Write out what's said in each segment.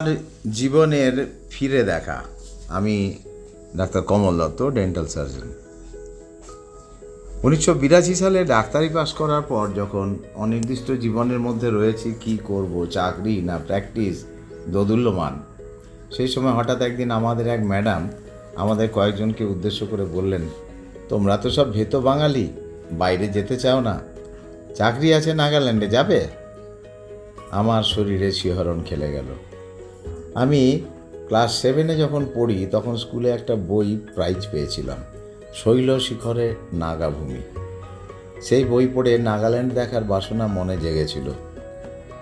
আমার জীবনের ফিরে দেখা। আমি ডাক্তার কমল দত্ত, ডেন্টাল সার্জন। 1982 সালে ডাক্তারি পাশ করার পর যখন অনির্দিষ্ট জীবনের মধ্যে রয়েছি, কি করব, চাকরি না প্র্যাকটিস, দোদুল্যমান, সেই সময় হঠাৎ একদিন আমাদের এক ম্যাডাম আমাদের কয়েকজনকে উদ্দেশ্য করে বললেন, তোমরা তো সব ভেতো বাঙালি, বাইরে যেতে চাও না, চাকরি আছে নাগাল্যান্ডে, যাবে? আমার শরীরে শিহরণ খেলে গেল। আমি ক্লাস 7-এ যখন পড়ি তখন স্কুলে একটা বই প্রাইজ পেয়েছিলাম, শৈল শিখরে নাগাভূমি। সেই বই পড়ে নাগাল্যান্ড দেখার বাসনা মনে জেগেছিল।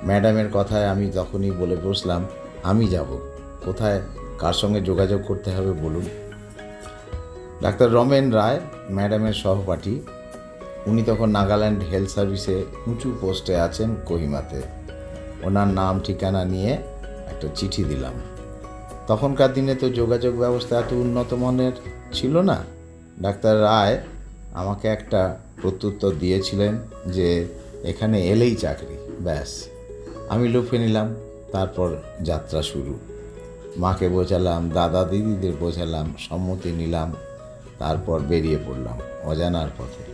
ম্যাডামের কথায় আমি তখনই বলে বসলাম, আমি যাব। কোথায়, কার সঙ্গে যোগাযোগ করতে হবে বলুন। ডাক্তার রমেন রায় ম্যাডামের সহপাঠী, উনি তখন নাগাল্যান্ড হেলথ সার্ভিসে উঁচু পোস্টে আছেন কোহিমাতে। ওনার নাম ঠিকানা নিয়ে একটা চিঠি দিলাম। তখনকার দিনে তো যোগাযোগ ব্যবস্থা এত উন্নত মানের ছিল না। ডাক্তার রায় আমাকে একটা প্রত্যুত্তর দিয়েছিলেন যে এখানে এলেই চাকরি, ব্যাস। আমি লুফে নিলাম। তারপর যাত্রা শুরু। মাকে বোঝালাম, দাদা দিদিদের বোঝালাম, সম্মতি নিলাম, তারপর বেরিয়ে পড়লাম অজানার পথে।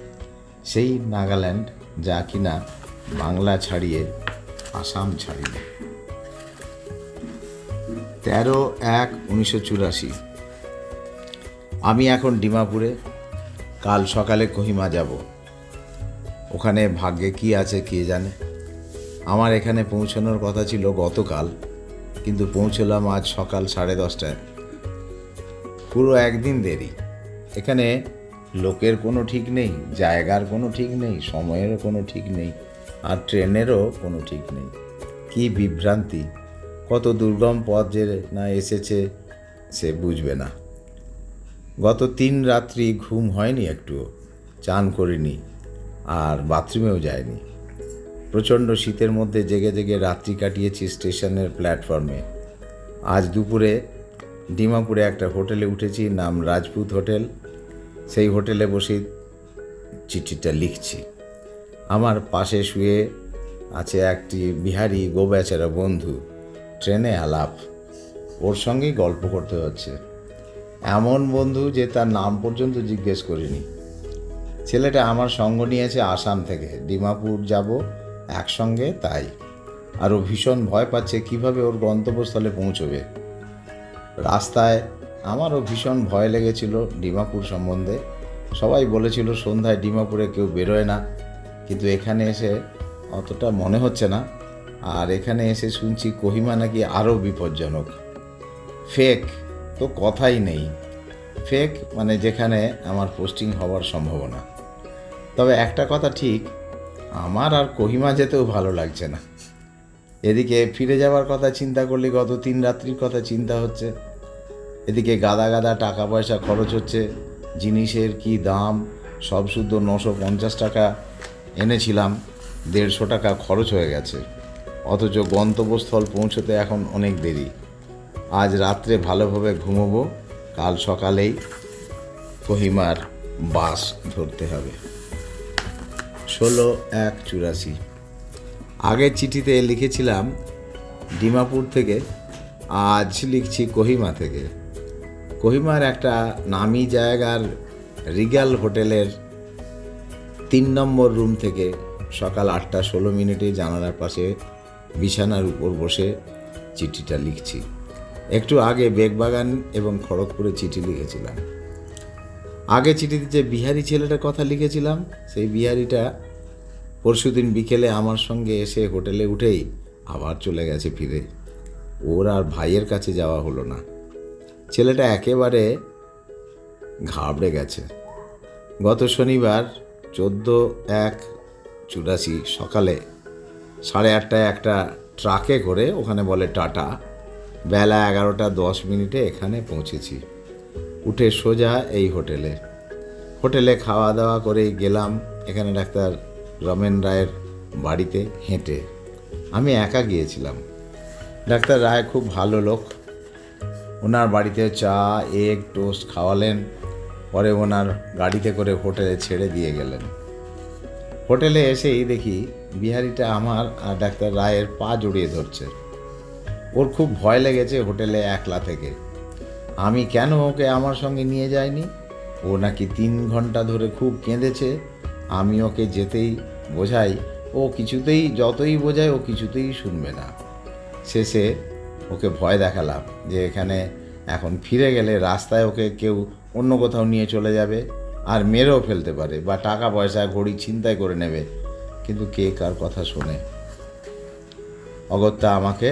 সেই নাগাল্যান্ড যা কিনা বাংলা ছাড়িয়ে আসাম ছাড়িয়ে। 13/1/1984। আমি এখন ডিমাপুরে, কাল সকালে কোহিমা যাব। ওখানে ভাগ্যে কি আছে কে জানে। আমার এখানে পৌঁছানোর কথা ছিল গতকাল, কিন্তু পৌঁছলাম আজ সকাল 10:30টায়। পুরো একদিন দেরি। এখানে লোকের কোনো ঠিক নেই, জায়গার কোনো ঠিক নেই, সময়েরও কোনো ঠিক নেই, আর ট্রেনেরও কোনো ঠিক নেই। কি বিভ্রান্তি! কত দুর্গম পথ যে না এসেছে সে বুঝবে না। গত 3 রাত্রি ঘুম হয়নি একটুও, চান করিনি, আর বাথরুমেও যায়নি। প্রচণ্ড শীতের মধ্যে জেগে জেগে রাত্রি কাটিয়েছি স্টেশনের প্ল্যাটফর্মে। আজ দুপুরে ডিমাপুরে একটা হোটেলে উঠেছি, নাম রাজপুত হোটেল। সেই হোটেলে বসে চিঠিটা লিখছি। আমার পাশে শুয়ে আছে একটি বিহারি গোবেচারা বন্ধু। ট্রেনে আলাপ, ওর সঙ্গেই গল্প করতে হচ্ছে। এমন বন্ধু যে তার নাম পর্যন্ত জিজ্ঞেস করিনি। ছেলেটা আমার সঙ্গ নিয়েছে আসাম থেকে, ডিমাপুর যাব একসঙ্গে, তাই। আর ও ভীষণ ভয় পাচ্ছে কিভাবে ওর গন্তব্যস্থলে পৌঁছবে। রাস্তায় আমারও ভীষণ ভয় লেগেছিল ডিমাপুর সম্বন্ধে। সবাই বলেছিল সন্ধ্যায় ডিমাপুরে কেউ বেরোয় না, কিন্তু এখানে এসে অতটা মনে হচ্ছে না। আর এখানে এসে শুনছি কোহিমা নাকি আরও বিপজ্জনক। ফেক তো কথাই নেই। ফেক মানে যেখানে আমার পোস্টিং হওয়ার সম্ভাবনা। তবে একটা কথা ঠিক, আমার আর কোহিমা যেতেও ভালো লাগছে না। এদিকে ফিরে যাওয়ার কথা চিন্তা করলে গত 3 রাত্রির কথা চিন্তা হচ্ছে। এদিকে গাদা গাদা টাকা পয়সা খরচ হচ্ছে, জিনিসের কি দাম, সব শুদ্ধ 950 টাকা এনেছিলাম, 150 টাকা খরচ হয়ে গেছে। অথচ গন্তব্যস্থল পৌঁছতে এখন অনেক দেরি। আজ রাত্রে ভালোভাবে ঘুমোবো, কাল সকালেই কোহিমার বাস ধরতে হবে। 16/1/84। আগের চিঠিতে লিখেছিলাম ডিমাপুর থেকে, আজ লিখছি কোহিমা থেকে। কোহিমার একটা নামি জায়গার রিগ্যাল হোটেলের 3 নম্বর রুম থেকে সকাল 8:16 জানালার পাশে বিছানার উপর বসে চিঠিটা লিখছি। একটু আগে বেগবাগান এবং খড়গপুরে চিঠি লিখেছিলাম। আগে চিঠিতে যে বিহারি ছেলেটার কথা লিখেছিলাম, সেই বিহারিটা পরশুদিন বিকেলে আমার সঙ্গে এসে হোটেলে উঠেই আবার চলে গেছে ফিরে। ওর আর ভাইয়ের কাছে যাওয়া হলো না। ছেলেটা একেবারে ঘাবড়ে গেছে। গত শনিবার 14/1/84 সকালে 8:30টায় একটা ট্রাকে করে, ওখানে বলে টাটা, বেলা 11:10 এখানে পৌঁছেছি। উঠে সোজা এই হোটেলে খাওয়া দাওয়া করেই গেলাম এখানে ডাক্তার রমেন রায়ের বাড়িতে হেঁটে। আমি একা গিয়েছিলাম। ডাক্তার রায় খুব ভালো লোক। ওনার বাড়িতে চা, এগ, টোস্ট খাওয়ালেন, পরে ওনার গাড়িতে করে হোটেলে ছেড়ে দিয়ে গেলেন। হোটেলে এসেই দেখি বিহারিটা আমার আর ডাক্তার রায়ের পা জড়িয়ে ধরছে। ওর খুব ভয় লেগেছে হোটেলে একলা থেকে। আমি কেন ওকে আমার সঙ্গে নিয়ে যাইনি। ও নাকি 3 ঘন্টা ধরে খুব কেঁদেছে। আমি ওকে যেতেই বোঝাই, ও কিছুতেই, যতই বোঝাই ও কিছুতেই শুনবে না। শেষে ওকে ভয় দেখালাম যে এখানে এখন ফিরে গেলে রাস্তায় ওকে কেউ অন্য কোথাও নিয়ে চলে যাবে আর মেরেও ফেলতে পারে, বা টাকা পয়সা ঘড়ি ছিনতাই করে নেবে। কিন্তু কে কার কথা শোনে। অগত্যা আমাকে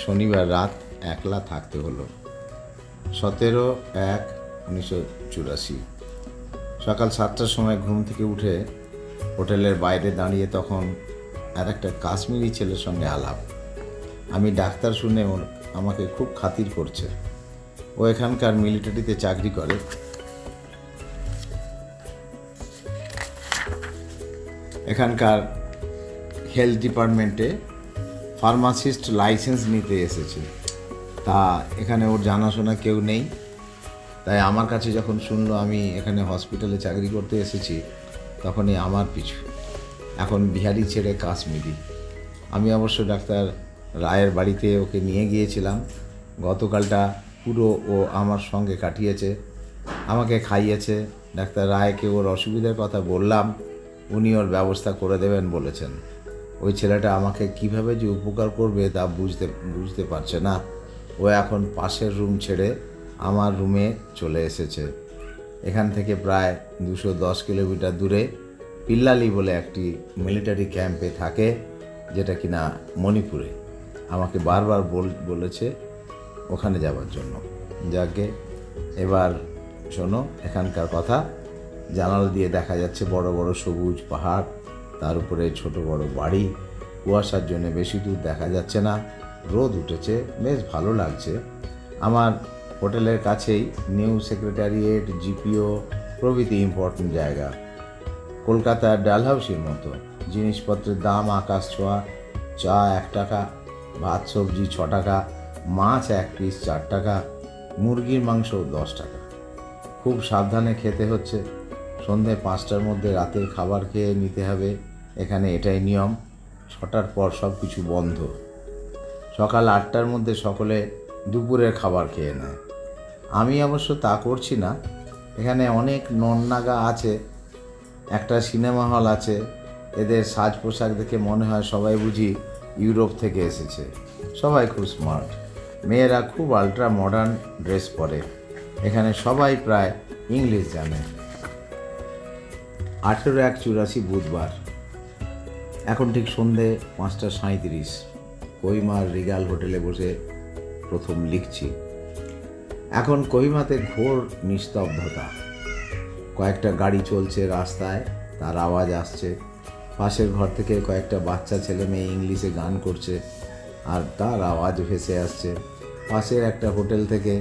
শনিবার রাত একলা থাকতে হলো। 17/1/1984 সকাল 7টার সময় ঘুম থেকে উঠে হোটেলের বাইরে দাঁড়িয়ে তখন আর একটা কাশ্মীরি ছেলের সঙ্গে আলাপ। আমি ডাক্তার শুনে ওর আমাকে খুব খাতির করছে। ও এখানকার মিলিটারিতে চাকরি করে। এখানকার হেলথ ডিপার্টমেন্টে ফার্মাসিস্ট লাইসেন্স নিতে এসেছে। তা এখানে ওর জানাশোনা কেউ নেই। তাই আমার কাছে যখন শুনলো আমি এখানে হসপিটালে চাকরি করতে এসেছি, তখনই আমার পিছু। এখন বিহারি ছেড়ে কাশ্মীরি। আমি অবশ্য ডাক্তার রায়ের বাড়িতে ওকে নিয়ে গিয়েছিলাম। গতকালটা পুরো ও আমার সঙ্গে কাটিয়েছে, আমাকে খাইয়েছে। ডাক্তার রায়কে ওর অসুবিধার কথা বললাম, উনি ওর ব্যবস্থা করে দেবেন বলেছেন। ওই ছেলেটা আমাকে কিভাবে যে উপকার করবে তা বুঝতে পারছে না। ও এখন পাশের রুম ছেড়ে আমার রুমে চলে এসেছে। এখান থেকে প্রায় 210 কিলোমিটার দূরে পিল্লালি বলে একটি মিলিটারি ক্যাম্পে থাকে, যেটা কিনা মণিপুরে। আমাকে বারবার বলেছে ওখানে যাওয়ার জন্য। যাকে এবার শোনো এখানকার কথা। জানালা দিয়ে দেখা যাচ্ছে বড় বড় সবুজ পাহাড়, তার উপরে ছোট বড় বাড়ি। কুয়াশার জন্য বেশি দূর দেখা যাচ্ছে না। রোদ উঠেছে, বেশ ভালো লাগছে। আমার হোটেলের কাছেই নিউ সেক্রেটারিয়েট, জিপিও প্রভৃতি ইম্পর্টেন্ট জায়গা। কলকাতার ডালহাউসির মতো। জিনিসপত্রের দাম আকাশ ছোঁয়া। চা 1 টাকা, ভাত সবজি 6 টাকা, মাছ 1 পিস 4 টাকা, মুরগির মাংস 10 টাকা। খুব সাবধানে খেতে হচ্ছে। সন্ধে 5টার মধ্যে রাতের খাবার খেয়ে নিতে হবে। এখানে এটাই নিয়ম। 6টার পর সব কিছু বন্ধ। সকাল 8টার মধ্যে সকলে দুপুরের খাবার খেয়ে নেয়। আমি অবশ্য তা করছি না। এখানে অনেক নন্নাগা আছে। একটা সিনেমা হল আছে। এদের সাজ পোশাক দেখে মনে হয় সবাই বুঝি ইউরোপ থেকে এসেছে। সবাই খুব স্মার্ট। মেয়েরা খুব আল্ট্রা মডার্ন ড্রেস পরে। এখানে সবাই প্রায় ইংলিশ জানে। 18/1/84 বুধবার। এখন ঠিক সন্ধে 5:37। কোহিমার রিগাল হোটেলে বসে প্রথম লিখছি। এখন কোহিমাতে ঘোর নিস্তব্ধতা। কয়েকটা গাড়ি চলছে রাস্তায়, তার আওয়াজ আসছে। পাশের ঘর থেকে কয়েকটা বাচ্চা ছেলে মেয়ে ইংলিশে গান করছে, আর তার আওয়াজ ভেসে আসছে। পাশের একটা হোটেল থেকে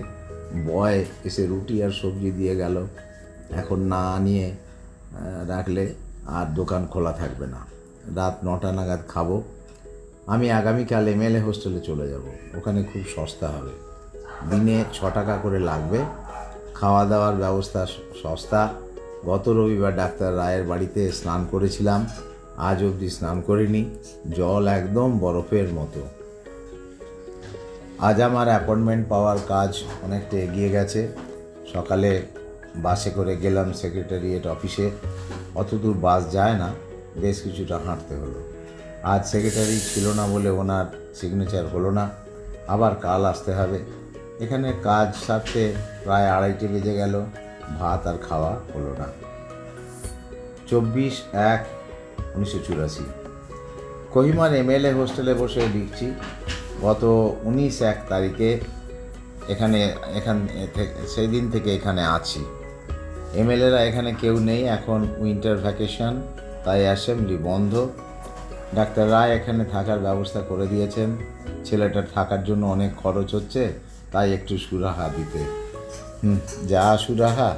বয় এসে রুটি আর সবজি দিয়ে গেল। এখন না নিয়ে রাখলে আর দোকান খোলা থাকবে না। রাত 9টা নাগাদ খাবো। আমি আগামীকাল MLA হোস্টেলে চলে যাব। ওখানে খুব সস্তা হবে। দিনে 6 টাকা করে লাগবে। খাওয়া দাওয়ার ব্যবস্থা সস্তা। গত রবিবার ডাক্তার রায়ের বাড়িতে স্নান করেছিলাম। আজ অবধি স্নান করিনি। জল একদম বরফের মতো। আজ আমার অ্যাপয়েন্টমেন্ট পাওয়ার কাজ অনেকটা এগিয়ে গেছে। সকালে বাসে করে গেলাম সেক্রেটারিয়েট অফিসে। অত দূর বাস যায় না, বেশ কিছুটা হাঁটতে হলো। আজ সেক্রেটারি ছিল না বলে ওনার সিগনেচার হলো না। আবার কাল আসতে হবে। এখানে কাজ সারতে প্রায় 2:30 বেজে গেল। ভাত আর খাওয়া হলো না। 24/1/1984 কোহিমার MLA হোস্টেলে বসে লিখছি। গত 19/1 তারিখে সেই দিন থেকে এখানে আছি। MLAরা এখানে কেউ নেই। এখন উইন্টার ভ্যাকেশন, তাই অ্যাসেম্বলি বন্ধ। ডাক্তার রায় এখানে থাকার ব্যবস্থা করে দিয়েছেন। ছেলেটার থাকার জন্য অনেক খরচ হচ্ছে, তাই একটু সুরাহা দিতে। যা সুরাহা,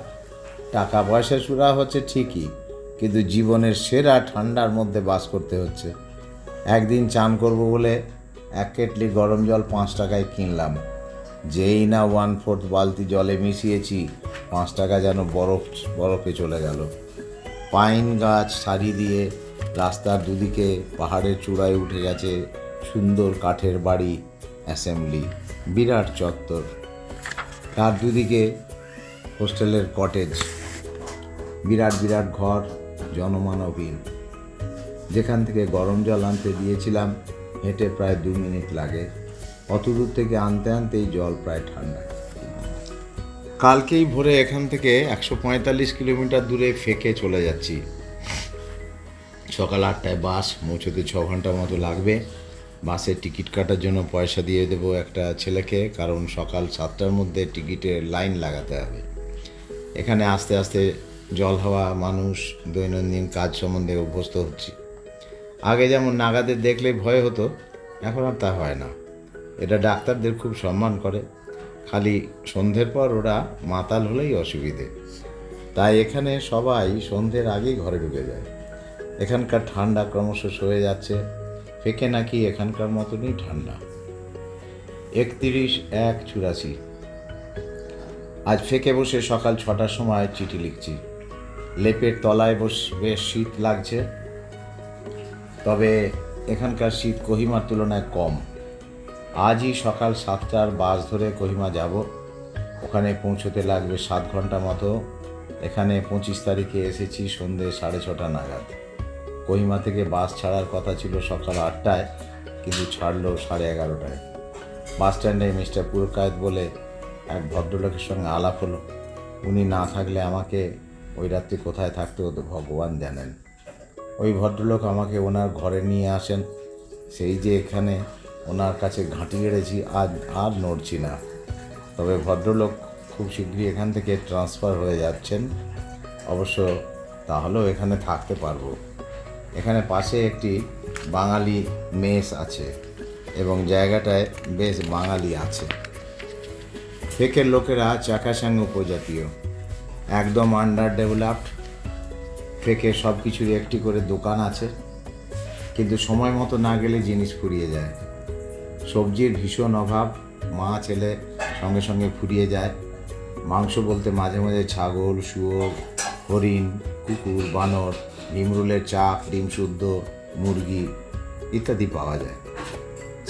টাকা পয়সা সুরাহা হচ্ছে ঠিকই, কিন্তু জীবনের সেরা ঠান্ডার মধ্যে বাস করতে হচ্ছে। একদিন চান করব বলে 1 কেটলি গরম জল 5 টাকায় কিনলাম। যেই না 1/4 বালতি জলে মিশিয়েছি, 5 টাকা যেন বরফে চলে গেল। পাইন গাছ সারি দিয়ে রাস্তার দুদিকে পাহাড়ের চূড়ায় উঠে গেছে সুন্দর কাঠের বাড়ি। অ্যাসেম্বলি, বিরাট চত্বর, তার দুদিকে হোস্টেলের কটেজ, বিরাট বিরাট ঘর, জনমানবহীন। যেখান থেকে গরম জল আনতে দিয়েছিলাম হেঁটে প্রায় 2 মিনিট লাগে, অত দূর থেকে আনতে আনতেই জল প্রায় ঠান্ডা। কালকেই ভোরে এখান থেকে 145 কিলোমিটার দূরে ফেকে চলে যাচ্ছি। সকাল 8টায় বাস, পৌঁছতে 6 ঘন্টা মতো লাগবে। বাসের টিকিট কাটার জন্য পয়সা দিয়ে দেবো একটা ছেলেকে, কারণ সকাল 7টার মধ্যে টিকিটের লাইন লাগাতে হবে। এখানে আস্তে আস্তে জল হাওয়া মানুষ দৈনন্দিন কাজ সম্বন্ধে অভ্যস্ত হচ্ছি। আগে যেমন নাগাদের দেখলে ভয় হতো, এখন আর তা হয় না। এটা ডাক্তারদের খুব সম্মান করে, খালি সন্ধ্যের পর ওরা মাতাল হলেই অসুবিধে। তাই এখানে সবাই সন্ধ্যের আগেই ঘরে ঢুকে যায়। এখানকার ঠান্ডা ক্রমশ সয়ে যাচ্ছে। ফেকে নাকি এখানকার মতনই ঠান্ডা। 31/1/84। আজ ফেকে বসে সকাল 6টার সময় চিঠি লিখছি। লেপের তলায় বেশ শীত লাগছে, তবে এখানকার শীত কোহিমার তুলনায় কম। আজই সকাল 7টার বাস ধরে কোহিমা যাব। ওখানে পৌঁছতে লাগবে 7 ঘন্টা মতো। এখানে 25 তারিখে এসেছি সন্ধ্যে 6:30 নাগাদ। কোহিমা থেকে বাস ছাড়ার কথা ছিল সকাল 8টায়, কিন্তু ছাড়লো 11:30টায়। বাস স্ট্যান্ডে মিস্টার পুরকায়েত বলে এক ভদ্রলোকের সঙ্গে আলাপ হলো। উনি না থাকলে আমাকে ওই রাত্রি কোথায় থাকতে হতো ভগবান জানেন। ওই ভদ্রলোক আমাকে ওনার ঘরে নিয়ে আসেন। সেই যে এখানে ওনার কাছে ঘাঁটি গেড়েছি, আজ আর নড়ছি না। তবে ভদ্রলোক খুব শীঘ্রই এখান থেকে ট্রান্সফার হয়ে যাচ্ছেন। অবশ্য তাহলেও এখানে থাকতে পারবো। এখানে পাশে একটি বাঙালি মেস আছে এবং জায়গাটায় বেশ বাঙালি আছে। ফেকের লোকেরা চাকাসাং উপজাতীয়, একদম আন্ডার ডেভেলপড। ফেকে সব কিছুরই একটি করে দোকান আছে, কিন্তু সময় মতো না গেলে জিনিস ফুরিয়ে যায়। সবজির ভীষণ অভাব, মাছ এলে সঙ্গে সঙ্গে ফুরিয়ে যায়। মাংস বলতে মাঝে মাঝে ছাগল, শুয়োর, হরিণ, কুকুর, বানর, ভিমরুলের চাক, ডিম শুদ্ধ, মুরগি ইত্যাদি পাওয়া যায়।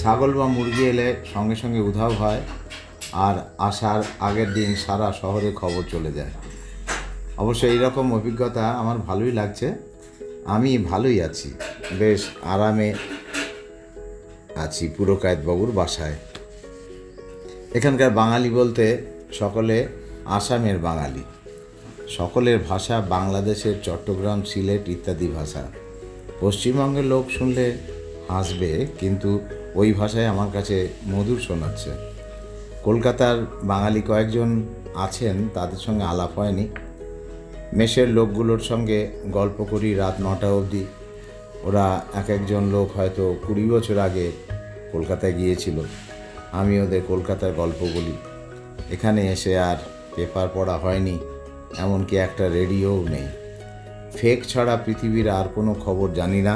ছাগল বা মুরগি এলে সঙ্গে সঙ্গে উধাও হয়, আর আসার আগের দিন সারা শহরে খবর চলে যায়। অবশ্য এইরকম অভিজ্ঞতা আমার ভালোই লাগছে। আমি ভালোই আছি, বেশ আরামে আছি পুরকায়েত বাবুর বাসায়। এখানকার বাঙালি বলতে সকলে আসামের বাঙালি। সকলের ভাষা বাংলাদেশের চট্টগ্রাম, সিলেট ইত্যাদি ভাষা। পশ্চিমবঙ্গের লোক শুনলে হাসবে, কিন্তু ওই ভাষায় আমার কাছে মধুর শোনাচ্ছে। কলকাতার বাঙালি কয়েকজন আছেন, তাদের সঙ্গে আলাপ হয়নি। মেসের লোকগুলোর সঙ্গে গল্প করি রাত 9টা অবধি। ওরা এক একজন লোক হয়তো 20 বছর আগে কলকাতায় গিয়েছিল। আমি ওদের কলকাতার গল্প বলি। এখানে এসে আর পেপার পড়া হয়নি, এমনকি একটা রেডিওও নেই। ফেক ছাড়া পৃথিবীর আর কোনো খবর জানি না।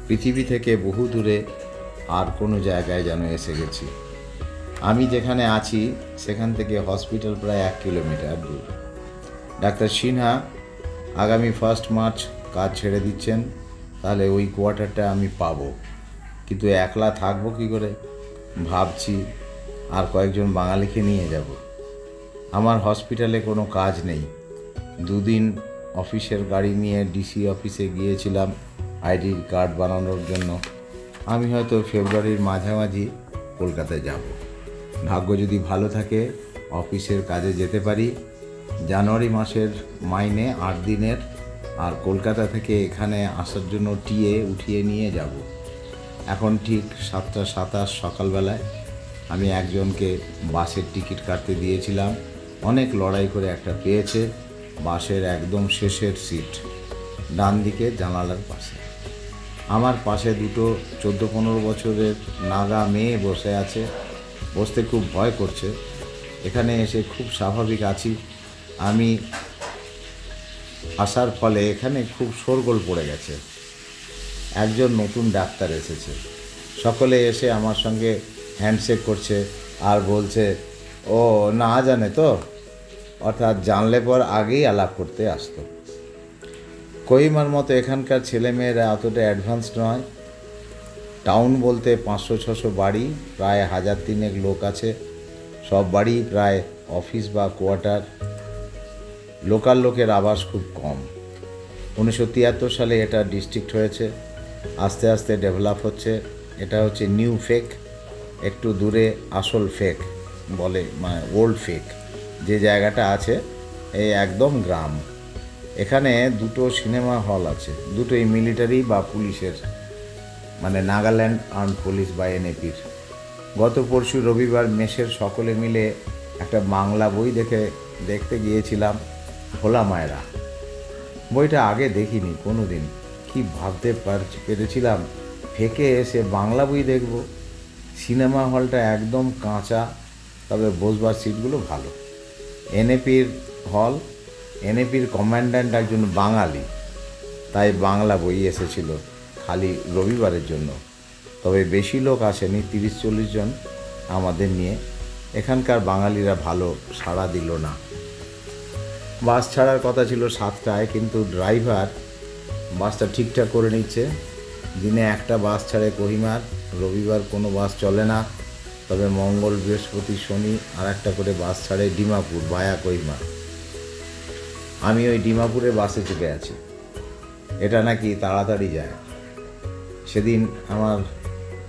পৃথিবী থেকে বহু দূরে আর কোনো জায়গায় যেন এসে গেছি। আমি যেখানে আছি সেখান থেকে হসপিটাল প্রায় 1 কিলোমিটার দূর। ডাক্তার সিনহা আগামী 1 মার্চ কাজ ছেড়ে দিচ্ছেন। তাহলে ওই কোয়ার্টারটা আমি পাবো, কিন্তু একলা থাকবো কী করে ভাবছি। আর কয়েকজন বাঙালিকে নিয়ে যাব। আমার হসপিটালে কোনো কাজ নেই। 2 দিন অফিসের গাড়ি নিয়ে ডিসি অফিসে গিয়েছিলাম আইডি কার্ড বানানোর জন্য। আমি হয়তো ফেব্রুয়ারির মাঝামাঝি কলকাতায় যাব। ভাগ্য যদি ভালো থাকে অফিসের কাজে যেতে পারি। জানুয়ারি মাসের মাইনে 8 দিনের, আর কলকাতা থেকে এখানে আসার জন্য টিএ উঠিয়ে নিয়ে যাব। এখন ঠিক 7:27 সকালবেলায় আমি একজনকে বাসের টিকিট কাটতে দিয়েছিলাম। অনেক লড়াই করে একটা পেয়েছে। বাসের একদম শেষের সিট, ডান দিকে জানালার পাশে। আমার পাশে দুটো 14-15 বছরের নাগা মেয়ে বসে আছে। বসতে খুব ভয় করছে। এখানে এসে খুব স্বাভাবিক আছি। আমি আসার ফলে এখানে খুব শোরগোল পড়ে গেছে। একজন নতুন ডাক্তার এসেছে। সকলে এসে আমার সঙ্গে হ্যান্ডশেক করছে আর বলছে ও না জানে তো, অর্থাৎ জানলে পর আগেই আলাপ করতে আসতো। কোহিমার মতো এখানকার ছেলেমেয়েরা অতটা অ্যাডভান্স নয়। টাউন বলতে 500-600 বাড়ি, প্রায় 1000-3 লোক আছে। সব বাড়ি প্রায় অফিস বা কোয়ার্টার। লোকাল লোকের আবাস খুব কম। 1973 সালে এটা ডিস্ট্রিক্ট হয়েছে, আস্তে আস্তে ডেভেলপ হচ্ছে। এটা হচ্ছে নিউ ফেক, একটু দূরে আসল ফেক বলে, মানে ওল্ড ফেক যে জায়গাটা আছে, এই একদম গ্রাম। এখানে 2টো সিনেমা হল আছে, দুটোই মিলিটারি বা পুলিশের, মানে নাগাল্যান্ড আর্ম পুলিশ বা এনএপির। গত পরশু রবিবার মেসের সকলে মিলে একটা বাংলা বই দেখতে গিয়েছিলাম, ভোলা মায়েরা। বইটা আগে দেখিনি কোনো দিন। কি ভাবতে পেরেছিলাম ফেকে এসে বাংলা বই দেখব। সিনেমা হলটা একদম কাঁচা, তবে বসবার সিটগুলো ভালো। এনএপির হল, এনএপির কমান্ড্যান্ট একজন বাঙালি, তাই বাংলা বই এসেছিল খালি রবিবারের জন্য। তবে বেশি লোক আসেনি, 30-40 জন আমাদের নিয়ে। এখানকার বাঙালিরা ভালো সাড়া দিল না। বাস ছাড়ার কথা ছিল 7টায়, কিন্তু ড্রাইভার বাসটা ঠিকঠাক করে নিচ্ছে। দিনে একটা বাস ছাড়ে কোহিমার, রবিবার কোনো বাস চলে না। তবে মঙ্গল, বৃহস্পতি, শনি আর একটা করে বাস ছাড়ে ডিমাপুর ভায়া কোহিমা। আমি ওই ডিমাপুরে বাসে চেপে আছি। এটা নাকি তাড়াতাড়ি যায়। সেদিন আমার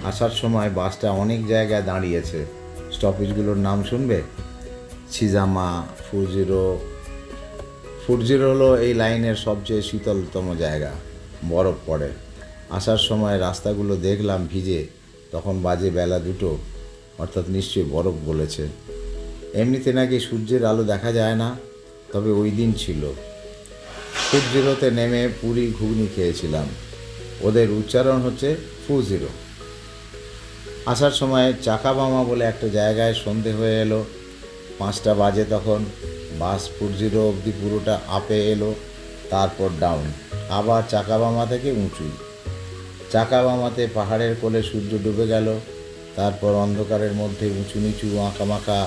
আসার সময় বাসটা অনেক জায়গায় দাঁড়িয়েছে। স্টপেজগুলোর নাম শুনবে: ছিজামা, 40 হলো এই লাইনের সবচেয়ে শীতলতম জায়গা, বরফ পড়ে। আসার সময় রাস্তাগুলো দেখলাম ভিজে, তখন বাজে বেলা 2টো, অর্থাৎ নিশ্চয়ই বরফ বলেছে। এমনিতে নাকি সূর্যের আলো দেখা যায় না, তবে ওই দিন ছিল। 40তে নেমে পুরি ঘুগনি খেয়েছিলাম, ওদের উচ্চারণ হচ্ছে 40। আসার সময় চাকাবামা বলে একটা জায়গায় সন্ধে হয়ে এলো, 5টা বাজে তখন। বাস 40 অবধি পুরোটা আপে এলো, তারপর ডাউন, আবার চাকাবামা থেকে উঁচু। চাকাবামাতে পাহাড়ের কোলে সূর্য ডুবে গেল, তারপর অন্ধকারের মধ্যে উঁচু নিচু আঁকামাকা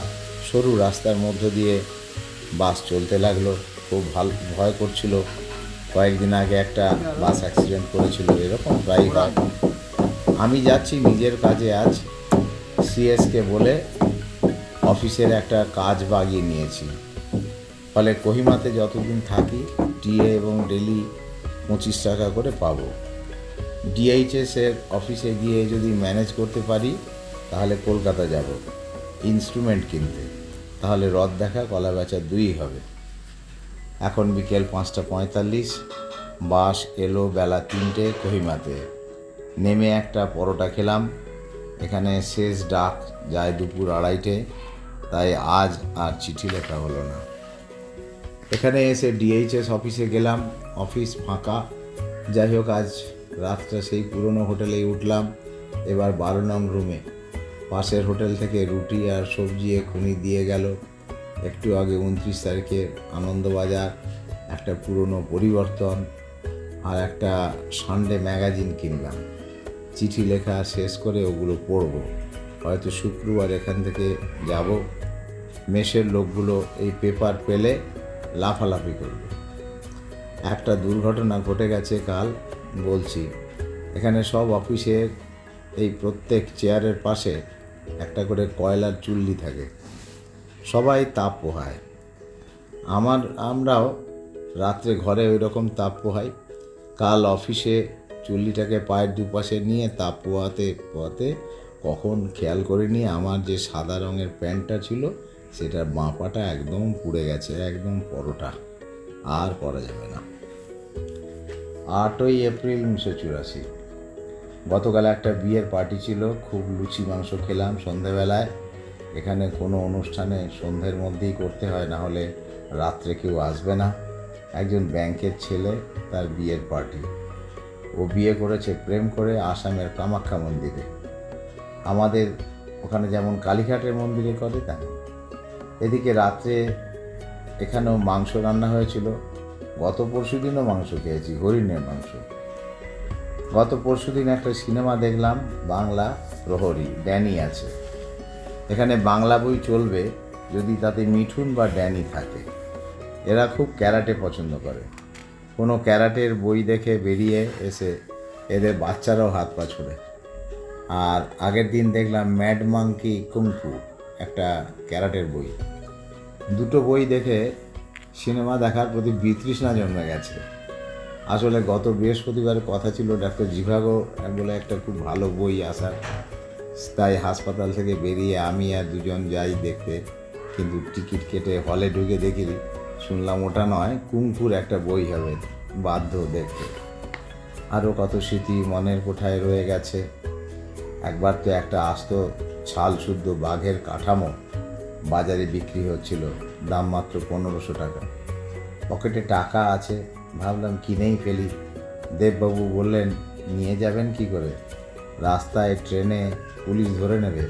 সরু রাস্তার মধ্য দিয়ে বাস চলতে লাগলো। খুব ভয় করছিল। কয়েকদিন আগে একটা বাস অ্যাক্সিডেন্ট করেছিল, এরকম প্রায়ই হয়। আমি যাচ্ছি নিজের কাজে, আজ সিএসকে বলে অফিসের একটা কাজ বাগিয়ে নিয়েছি। ফলে কোহিমাতে যতদিন থাকি টিএ এবং ডেলি 25 টাকা করে পাবো। ডিএইচএসের অফিসে গিয়ে যদি ম্যানেজ করতে পারি তাহলে কলকাতা যাব ইনস্ট্রুমেন্ট কিনতে, তাহলে রথ দেখা কলা বেচা 2 হবে। এখন বিকেল 5:45, বাস এলো বেলা 3টে কোহিমাতে। নেমে একটা পরোটা খেলাম। এখানে শেষ ডাক যায় দুপুর 2:30-টে, তাই আজ আর চিঠি লেখা হলো না। এখানে এসে ডিএইচএস অফিসে গেলাম, অফিস ফাঁকা। যাই হোক, আজ রাতটা সেই পুরনো হোটেলেই উঠলাম, এবার 12 নং রুমে। পাশের হোটেল থেকে রুটি আর সবজি এক্ষুনি দিয়ে গেল। একটু আগে 29 তারিখে আনন্দবাজার একটা পুরনো পরিবর্তন আর একটা সানডে ম্যাগাজিন কিনলাম। চিঠি লেখা শেষ করে ওগুলো পড়ব। হয়তো শুক্রবার এখান থেকে যাব। মেসের লোকগুলো এই পেপার পেলে লাফালাফি করবে। একটা দুর্ঘটনা ঘটে গেছে কাল, বলছি। এখানে সব অফিসের এই প্রত্যেক চেয়ারের পাশে একটা করে কয়লার চুল্লি থাকে। সবাই তাপ পোহায়। আমরাও রাত্রে ঘরে ওই রকম তাপ পোহাই। কাল অফিসে চুল্লিটাকে পায়ের দুপাশে নিয়ে তাপ পোহাতে কখন খেয়াল করিনি আমার যে সাদা রঙের প্যান্টটা ছিল সেটার বাঁ পাটা একদম পুড়ে গেছে, একদম পরোটা, আর পরা যাবে না। 8ই এপ্রিল 1984। গতকাল একটা বিয়ের পার্টি ছিল, খুব লুচি মাংস খেলাম সন্ধেবেলায়। এখানে কোনো অনুষ্ঠানে সন্ধ্যের মধ্যেই করতে হয়, না হলে রাত্রে কেউ আসবে না। একজন ব্যাংকের ছেলে, তার বিয়ের পার্টি। ও বিয়ে করেছে প্রেম করে আসামের কামাখ্যা মন্দিরে। আমাদের ওখানে যেমন কালীঘাটের মন্দিরে করে তেমন। এদিকে রাত্রে এখানেও মাংস রান্না হয়েছিল। গত পরশুদিনও মাংস খেয়েছি, হরিণের মাংস। গত পরশুদিন একটা সিনেমা দেখলাম, বাংলা প্রহরী, ড্যানি আছে। এখানে বাংলা বই চলবে যদি তাতে মিঠুন বা ড্যানি থাকে। এরা খুব ক্যারাটে পছন্দ করে। কোনো ক্যারাটের বই দেখে বেরিয়ে এসে এদের বাচ্চারাও হাত পা ছুড়ে। আর আগের দিন দেখলাম ম্যাড মাঙ্কি কুংফু, একটা ক্যারাটের বই। দুটো বই দেখে সিনেমা দেখার প্রতি বিতৃষ্ণা জন্মে গেছে। আসলে গত বৃহস্পতিবারের কথা ছিল ডাক্তার জিভাগো বলে একটা খুব ভালো বই আসার, তাই হাসপাতাল থেকে বেরিয়ে আমি আর দুজন যাই দেখতে। কিন্তু টিকিট কেটে হলে ঢুকে দেখি, শুনলাম ওটা নয়, কুংফুর একটা বই হবে, বাধ্য দেখতে। আরও কত স্মৃতি মনের কোঠায় রয়ে গেছে। একবার তো একটা আস্ত ছাল শুদ্ধ বাঘের কাঠামো বাজারে বিক্রি হচ্ছিল, দাম মাত্র 1500 টাকা। পকেটে টাকা আছে, ভাবলাম কিনেই ফেলি। দেববাবু বললেন, নিয়ে যাবেন কি করে, রাস্তায় ট্রেনে পুলিশ ধরে নেবে।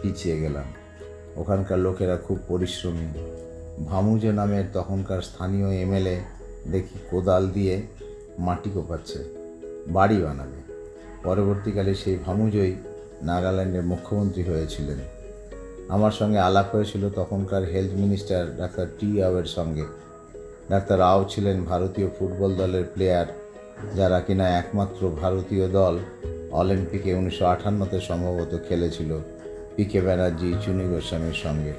পিছিয়ে গেলাম। ওখানকার লোকেরা খুব পরিশ্রমী। ভামুজ নামের তখনকার স্থানীয় এমএলএ দেখি কোদাল দিয়ে মাটি কোপাচ্ছে, বাড়ি বানাবে। পরবর্তীকালে সেই ভামুজই নাগাল্যান্ডের মুখ্যমন্ত্রী হয়েছিলেন। আমার সঙ্গে আলাপ হয়েছিল তখনকার হেলথ মিনিস্টার ডাক্তার টি রাওয়ের সঙ্গে। ডাক্তার রাও ছিলেন ভারতীয় ফুটবল দলের প্লেয়ার, যারা কিনা একমাত্র ভারতীয় দল অলিম্পিকে 1958-তে সম্ভবত খেলেছিল পিকে ব্যানার্জি, চুনি গোস্বামীর সঙ্গে।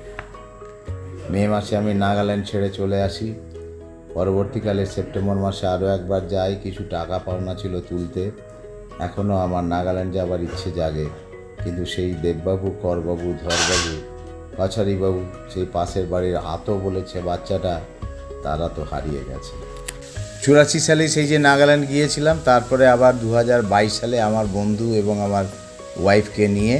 মে মাসে আমি নাগাল্যান্ড ছেড়ে চলে আসি। পরবর্তীকালে সেপ্টেম্বর মাসে আরও একবার যাই, কিছু টাকা পাওনা ছিল তুলতে। এখনও আমার নাগাল্যান্ড যাবার ইচ্ছে জাগে, কিন্তু সেই দেববাবু, করবাবু, ধরবাবু, কছারিবাবু, সেই পাশের বাড়ির আতো বলেছে বাচ্চাটা, তারা তো হারিয়ে গেছে। 84 সালে সেই যে নাগাল্যান্ড গিয়েছিলাম, তারপরে আবার 2022 সালে আমার বন্ধু এবং আমার ওয়াইফকে নিয়ে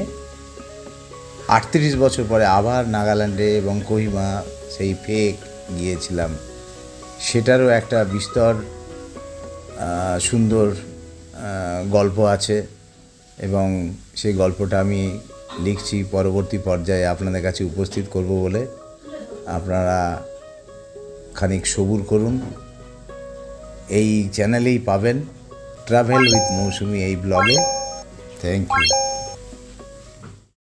38 বছর পরে আবার নাগাল্যান্ডে এবং কোহিমা সেই ফেক গিয়েছিলাম। সেটারও একটা বিস্তর সুন্দর গল্প আছে এবং সেই গল্পটা আমি লিখছি, পরবর্তী পর্যায়ে আপনাদের কাছে উপস্থিত করব বলে। আপনারা খানিক সবুর করুন। এই চ্যানেলেই পাবেন ট্রাভেল উইথ মৌসুমি, এই ব্লগে। Thank you.